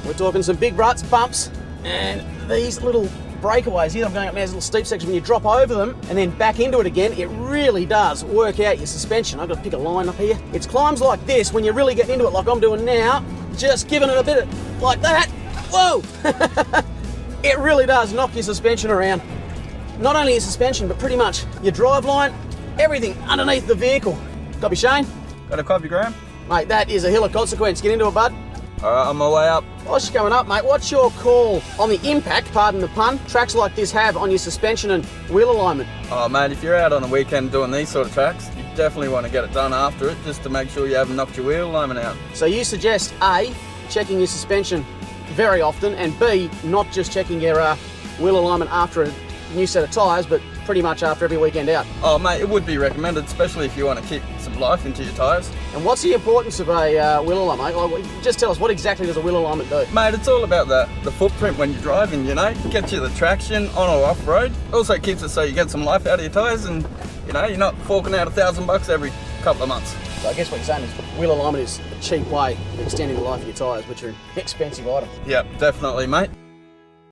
We're talking some big ruts, bumps, and these little breakaways here. I'm going up now, there's a little steep section. When you drop over them and then back into it again, it really does work out your suspension. I've got to pick a line up here. It's climbs like this when you're really getting into it like I'm doing now, just giving it a bit of, like that. Whoa! It really does knock your suspension around. Not only your suspension, but pretty much your drive line, everything underneath the vehicle. Copy, Shane? Got a copy, Graham? Mate, that is a hill of consequence. Get into it, bud. All right, on my way up. Whilst you're coming up, mate, what's your call on the impact, pardon the pun, tracks like this have on your suspension and wheel alignment? Oh, mate, if you're out on the weekend doing these sort of tracks, you definitely want to get it done after it, just to make sure you haven't knocked your wheel alignment out. So you suggest A, checking your suspension very often, and B, not just checking your wheel alignment after a new set of tyres, but pretty much after every weekend out. Oh, mate, it would be recommended, especially if you want to kick some life into your tyres. And what's the importance of a wheel alignment? Like, just tell us, what exactly does a wheel alignment do? Mate, it's all about the footprint when you're driving, you know, gets you the traction on or off road. Also keeps it so you get some life out of your tyres and, you know, you're not forking out $1,000 every couple of months. So I guess what you're saying is wheel alignment is a cheap way of extending the life of your tyres, which are an expensive item. Yep, definitely, mate.